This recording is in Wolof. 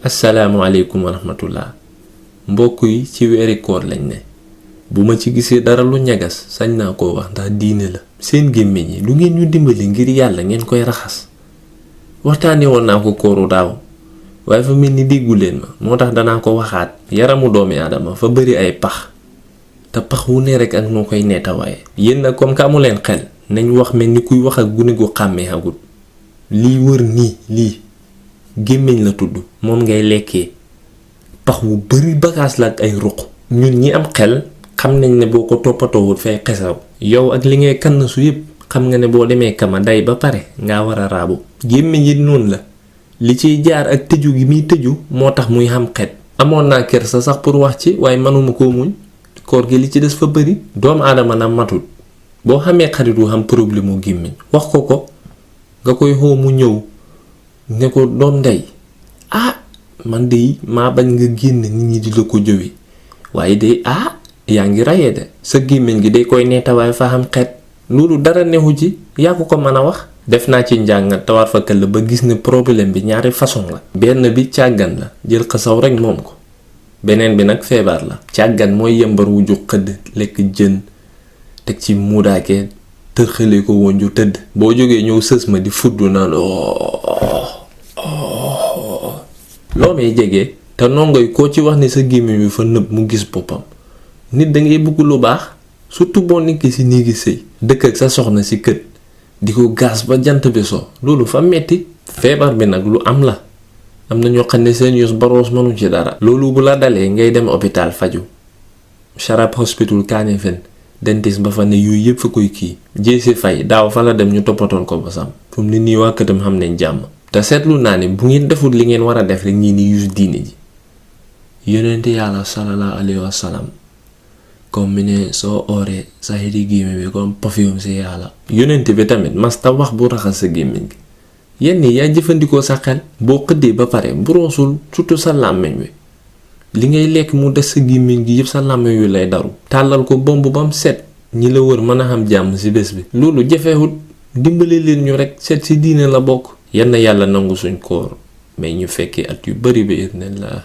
asalaamaaleykum wa rahmatullah mbokk yi ci weeri koor lañ ne bu ma ci gisee dara lu ñagas sañ naa koo wax ndax diine la seen gémmiñ yi lu ngeen ñu dimbali ngir yàlla ngeen koy raxas waxtaane woon naa ko kooru daaw waaye fa mel ni déggu leen ma moo tax danaa ko waxaat. yaramu doomi aadama fa bëri ay pax te pax wu ne rek ak noo koy neetawaaye yéen nag comme que amu leen xel nañ wax mel ni kuy wax ak gune gu xàmmee agut lii wër nii lii gémmiñ la tudd moom ngay lekkee pax wu bari bagaas la ak ay ruq ñun ñi am xel xam nañ ne boo ko toppatoowul fay xesaw yow ak li ngay kann su yëpp xam nga ne boo demee kama day ba pare ngaa war a raabu gémmiñ yi noonu la li ciy jaar ak tëju gi muy tëju moo tax muy xam xet amoon naa kersa sax pour wax ci waaye manuma koo muñ koor gi li ci des fa bari doomu aadama na matul boo xamee xarit wu xam problème mu gémmiñ wax ko nga koy xoo mu ñëw ne ko doom ndey man de maa bañ nga génn nit ñi di la ko jëwi waaye de yaa ngi rayee de sa gémmiñ gi day koy neetawaay fa xam xet loolu dara neexu ci yaa ko mën a wax. def naa ci njàng tawar fa këll ba gis ne problème bi ñaari façon la. benn bi càggan la jël xasaw rek moom ko beneen bi nag feebar la. càggan mooy yëmbar wu ju xëdd lekk jën teg ci muudaake tërxale ko woon ju tëdd. boo jógee ñëw sës ma di fuddu naan loo may jege te nongoy koo ci wax ne sa gémmiñ bi fa nëb mu gis boppam nit da ngay bëgg lu baax surtout boo nekkee si néegi sëy dëkk ak sa soxna si kët di ko gaas ba jant bi so loolu fa metti. feebar bi nag lu am la am na ñoo xam ne seen yos baroos mënu ci dara. loolu bu la dalee ngay dem hôpital faju Sharab hospital Kanifing dentiste ba fa ne yooyu yëpp fa koy kii jeesi fay daaw fa la dem ñu toppatoon ko ba sam fu mu ne nii waa këtam xam nañ jàmm. te seetlu naa ne bu ngeen deful li ngeen war a def rek ñii ni use diine ji yonente yàlla sallallahu alayhi wa sallam comme mi ne soo ooree sa xiti gémmiñ bi comme perfume si yàlla. yonente bi tamit masta wax bu raxas sa gémmiñ gi yenn yaa jëfandikoo sa xel boo xëddee ba pare buroosul surtout sa làmmiñ wi li ngay lekk mu des sa gémmiñ gi yëpp sa làmmiñ wi lay daru tàllal ko bomb bam set ñi la wër mën a xam jàmm si bés bi. loolu jafewut dimbali leen ñu rek seet si diine la bokk. yenn yàlla nangu suñ koor mais ñu fekkee at yu bari ba idnillah.